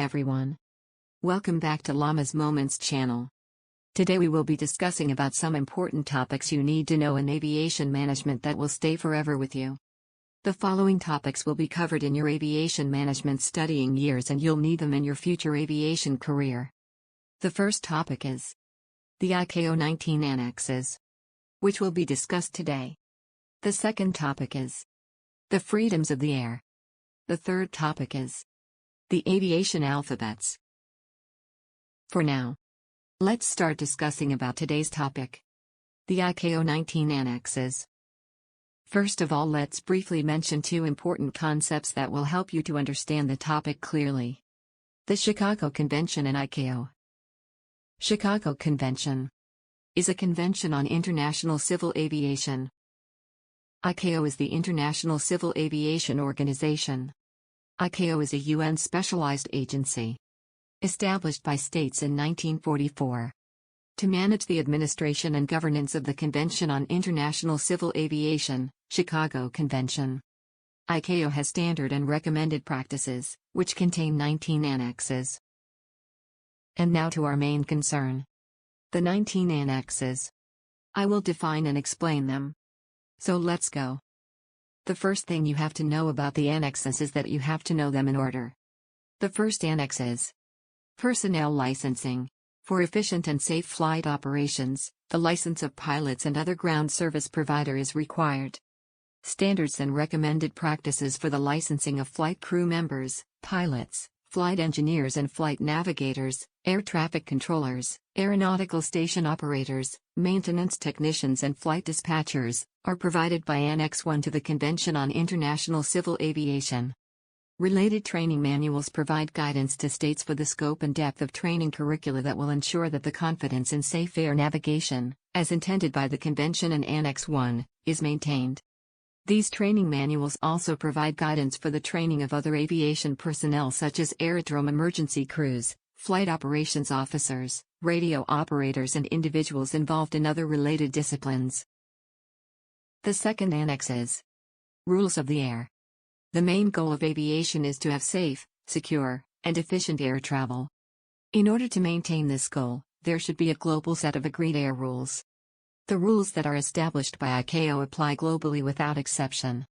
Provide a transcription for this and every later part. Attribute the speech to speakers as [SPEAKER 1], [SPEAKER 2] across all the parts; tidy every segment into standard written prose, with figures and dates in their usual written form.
[SPEAKER 1] everyone. Welcome back to Llama's Moments channel. Today we will be discussing about some important topics you need to know in aviation management that will stay forever with you. The following topics will be covered in your aviation management studying years and you'll need them in your future aviation career. The first topic is the ICAO 19 annexes, which will be discussed today. The second topic is the freedoms of the air. The third topic is the aviation alphabets. For now, let's start discussing about today's topic, the ICAO 19 annexes. First of all, let's briefly mention two important concepts that will help you to understand the topic clearly. The Chicago Convention and ICAO. Chicago Convention is a convention on international civil aviation. ICAO is the International Civil Aviation Organization. ICAO is a UN specialized agency established by states in 1944 to manage the administration and governance of the Convention on International Civil Aviation, Chicago Convention. ICAO has standard and recommended practices, which contain 19 annexes. And now to our main concern, the 19 annexes. I will define and explain them. So let's go. The first thing you have to know about the annexes is that you have to know them in order. The first annex is personnel licensing. For efficient and safe flight operations, the license of pilots and other ground service provider is required. Standards and recommended practices for the licensing of flight crew members, pilots, flight engineers and flight navigators, air traffic controllers, aeronautical station operators, maintenance technicians and flight dispatchers, are provided by Annex 1 to the Convention on International Civil Aviation. Related training manuals provide guidance to states for the scope and depth of training curricula that will ensure that the confidence in safe air navigation, as intended by the Convention and Annex 1, is maintained. These training manuals also provide guidance for the training of other aviation personnel such as aerodrome emergency crews, flight operations officers, radio operators and individuals involved in other related disciplines. The second annex is rules of the air. The main goal of aviation is to have safe, secure, and efficient air travel. In order to maintain this goal, there should be a global set of agreed air rules. The rules that are established by ICAO apply globally without exception.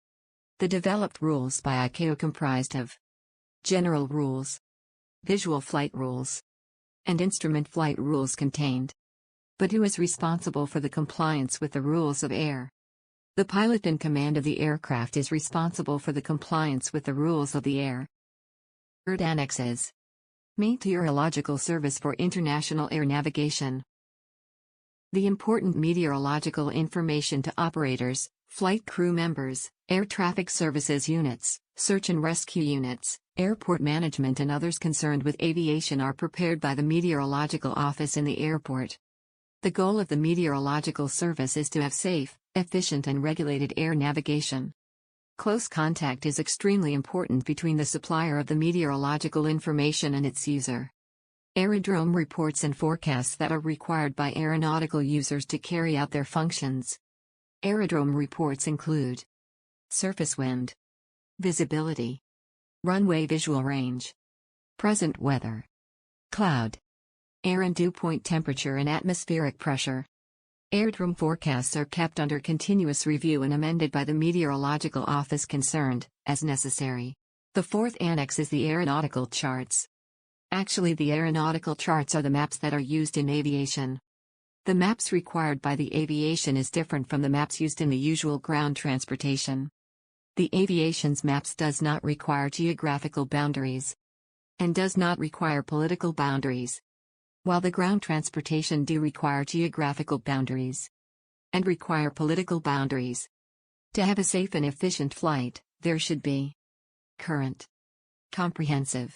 [SPEAKER 1] The developed rules by ICAO comprised of general rules, visual flight rules, and instrument flight rules contained. But who is responsible for the compliance with the rules of air? The pilot in command of the aircraft is responsible for the compliance with the rules of the air. Third annex is Meteorological Service for International Air Navigation. The important meteorological information to operators, flight crew members, air traffic services units, search and rescue units, airport management and others concerned with aviation are prepared by the Meteorological Office in the airport. The goal of the Meteorological Service is to have safe, efficient and regulated air navigation. Close contact is extremely important between the supplier of the meteorological information and its user. Aerodrome reports and forecasts that are required by aeronautical users to carry out their functions. Aerodrome reports include surface wind, visibility, runway visual range, present weather, cloud, air and dew point temperature and atmospheric pressure. Aerodrome forecasts are kept under continuous review and amended by the Meteorological Office concerned, as necessary. The fourth annex is the aeronautical charts. Actually, the aeronautical charts are the maps that are used in aviation. The maps required by the aviation is different from the maps used in the usual ground transportation. The aviation's maps does not require geographical boundaries and does not require political boundaries, while the ground transportation do require geographical boundaries and require political boundaries. To have a safe and efficient flight, there should be current, comprehensive,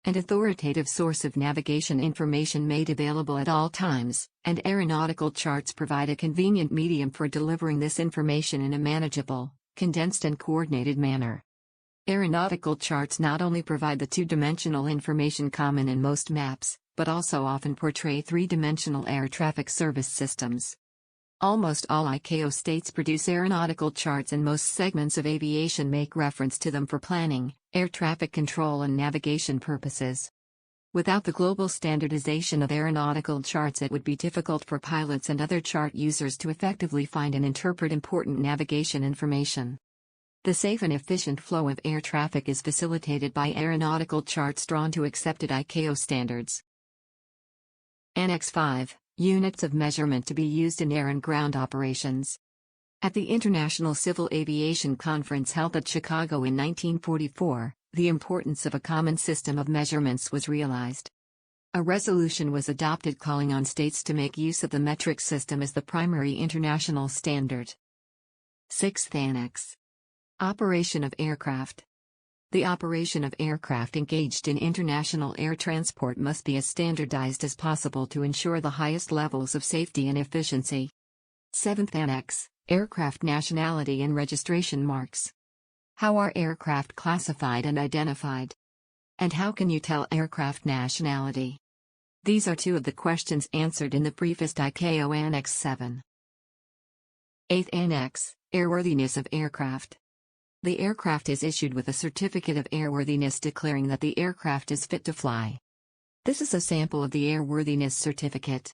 [SPEAKER 1] and authoritative source of navigation information made available at all times, and aeronautical charts provide a convenient medium for delivering this information in a manageable, condensed and coordinated manner. Aeronautical charts not only provide the two-dimensional information common in most maps, but also often portray three-dimensional air traffic service systems. Almost all ICAO states produce aeronautical charts and most segments of aviation make reference to them for planning, air traffic control and navigation purposes. Without the global standardization of aeronautical charts, it would be difficult for pilots and other chart users to effectively find and interpret important navigation information. The safe and efficient flow of air traffic is facilitated by aeronautical charts drawn to accepted ICAO standards. Annex 5, Units of Measurement to be used in air and ground operations. At the International Civil Aviation Conference held at Chicago in 1944, the importance of a common system of measurements was realized. A resolution was adopted calling on states to make use of the metric system as the primary international standard. 6th Annex. Operation of aircraft. The operation of aircraft engaged in international air transport must be as standardized as possible to ensure the highest levels of safety and efficiency. 7th Annex. Aircraft nationality and registration marks. How are aircraft classified and identified? And how can you tell aircraft nationality? These are two of the questions answered in the prefaced ICAO Annex 7. 8th Annex. Airworthiness of aircraft. The aircraft is issued with a certificate of airworthiness declaring that the aircraft is fit to fly. This is a sample of the airworthiness certificate.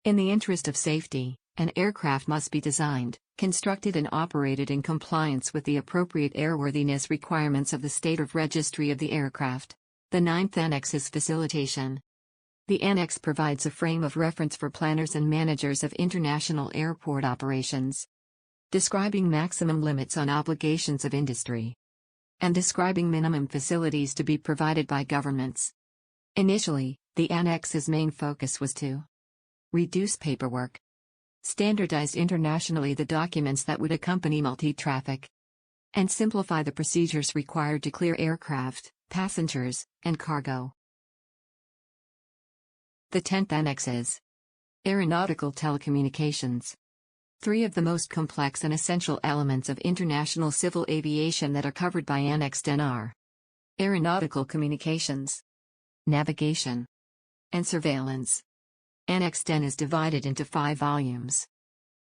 [SPEAKER 1] In the interest of safety, an aircraft must be designed, constructed and operated in compliance with the appropriate airworthiness requirements of the state of registry of the aircraft. The 9th Annex is Facilitation. The Annex provides a frame of reference for planners and managers of international airport operations, describing maximum limits on obligations of industry, and describing minimum facilities to be provided by governments. Initially, the Annex's main focus was to reduce paperwork, standardize internationally the documents that would accompany multi-traffic, and simplify the procedures required to clear aircraft, passengers, and cargo. The 10th Annex is Aeronautical Telecommunications. Three of the most complex and essential elements of international civil aviation that are covered by Annex 10 are aeronautical communications, navigation, and surveillance. Annex 10 is divided into 5 volumes.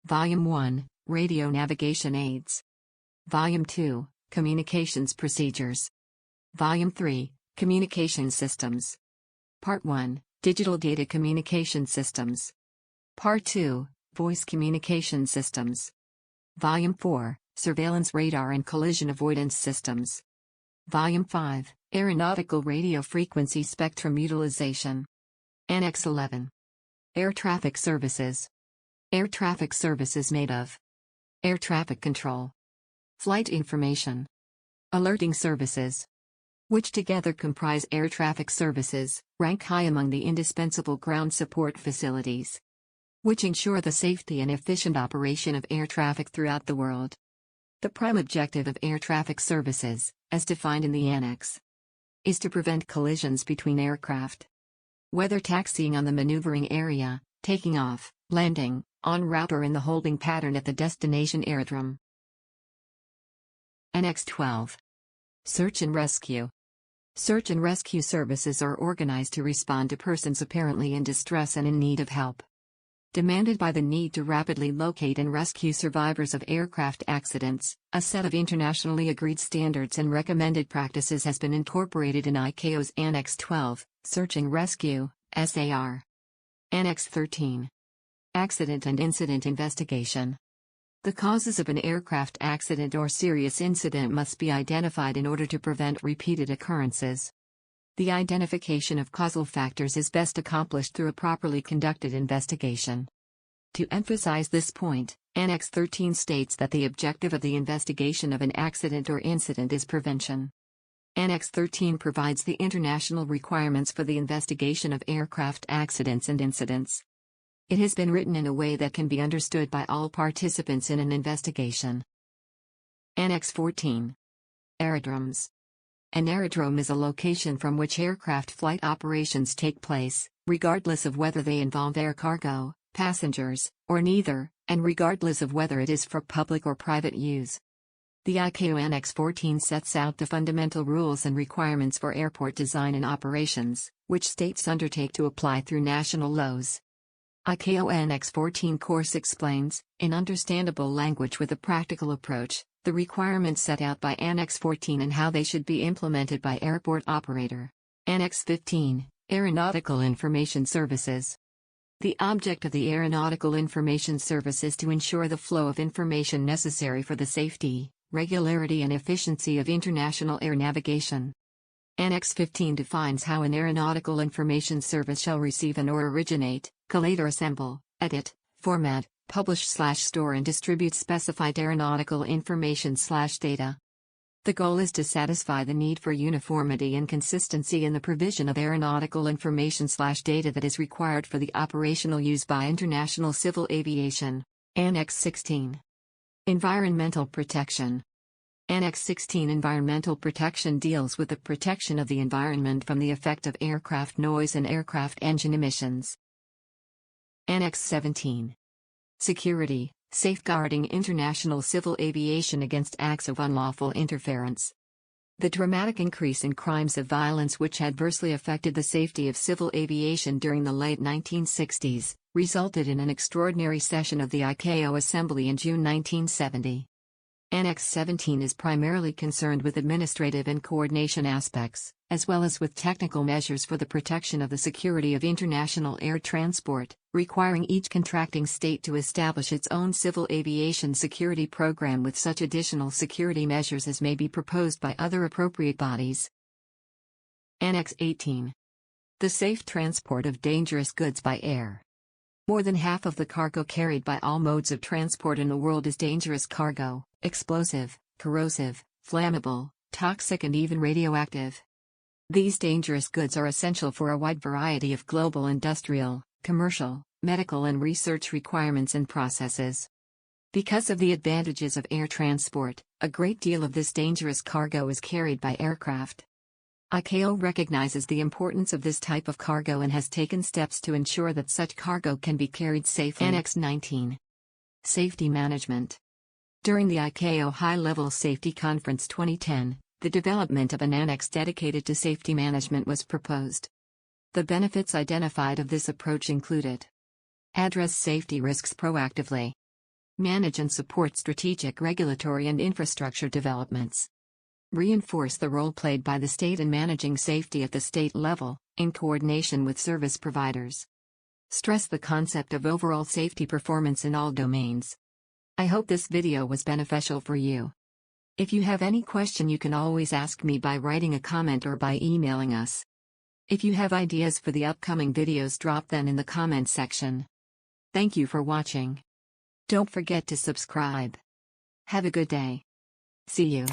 [SPEAKER 1] Volume 1, Radio Navigation Aids. Volume 2, Communications Procedures. Volume 3, Communication Systems. Part 1, Digital Data Communication Systems. Part 2, Voice Communication Systems. Volume 4, Surveillance Radar and Collision Avoidance Systems. Volume 5, Aeronautical Radio Frequency Spectrum Utilization. Annex 11. Air Traffic Services. Air traffic services made of air traffic control, flight information, alerting services, which together comprise air traffic services, rank high among the indispensable ground support facilities, which ensure the safety and efficient operation of air traffic throughout the world. The prime objective of air traffic services, as defined in the Annex, is to prevent collisions between aircraft, whether taxiing on the maneuvering area, taking off, landing, en route or in the holding pattern at the destination aerodrome. Annex 12. Search and Rescue. Search and rescue services are organized to respond to persons apparently in distress and in need of help, demanded by the need to rapidly locate and rescue survivors of aircraft accidents. A set of internationally agreed standards and recommended practices has been incorporated in ICAO's Annex 12, Search and Rescue, SAR. Annex 13. Accident and Incident Investigation. The causes of an aircraft accident or serious incident must be identified in order to prevent repeated occurrences. The identification of causal factors is best accomplished through a properly conducted investigation. To emphasize this point, Annex 13 states that the objective of the investigation of an accident or incident is prevention. Annex 13 provides the international requirements for the investigation of aircraft accidents and incidents. It has been written in a way that can be understood by all participants in an investigation. Annex 14. Aerodromes. An aerodrome is a location from which aircraft flight operations take place, regardless of whether they involve air cargo, passengers, or neither, and regardless of whether it is for public or private use. The ICAO Annex 14 sets out the fundamental rules and requirements for airport design and operations, which states undertake to apply through national laws. ICAO Annex 14 course explains, in understandable language with a practical approach, the requirements set out by Annex 14 and how they should be implemented by airport operator. Annex 15, Aeronautical Information Services. The object of the Aeronautical Information Service is to ensure the flow of information necessary for the safety, regularity and efficiency of international air navigation. Annex 15 defines how an Aeronautical Information Service shall receive and/or originate, collate or assemble, edit, format, publish/store and distribute specified aeronautical information/data. The goal is to satisfy the need for uniformity and consistency in the provision of aeronautical information/data that is required for the operational use by international civil aviation. Annex 16. Environmental Protection. Annex 16 Environmental Protection deals with the protection of the environment from the effect of aircraft noise and aircraft engine emissions. Annex 17. Security, safeguarding international civil aviation against acts of unlawful interference. The dramatic increase in crimes of violence which adversely affected the safety of civil aviation during the late 1960s, resulted in an extraordinary session of the ICAO Assembly in June 1970. Annex 17 is primarily concerned with administrative and coordination aspects, as well as with technical measures for the protection of the security of international air transport, requiring each contracting state to establish its own civil aviation security program with such additional security measures as may be proposed by other appropriate bodies. Annex 18. The safe transport of dangerous goods by air. More than half of the cargo carried by all modes of transport in the world is dangerous cargo, explosive, corrosive, flammable, toxic and even radioactive. These dangerous goods are essential for a wide variety of global industrial, commercial, medical and research requirements and processes. Because of the advantages of air transport, a great deal of this dangerous cargo is carried by aircraft. ICAO recognizes the importance of this type of cargo and has taken steps to ensure that such cargo can be carried safely. Annex 19. Safety Management. During the ICAO High-Level Safety Conference 2010, the development of an annex dedicated to safety management was proposed. The benefits identified of this approach included: address safety risks proactively, manage and support strategic regulatory and infrastructure developments, reinforce the role played by the state in managing safety at the state level, in coordination with service providers. Stress the concept of overall safety performance in all domains. I hope this video was beneficial for you. If you have any question, you can always ask me by writing a comment or by emailing us. If you have ideas for the upcoming videos, drop them in the comment section. Thank you for watching. Don't forget to subscribe. Have a good day. See you.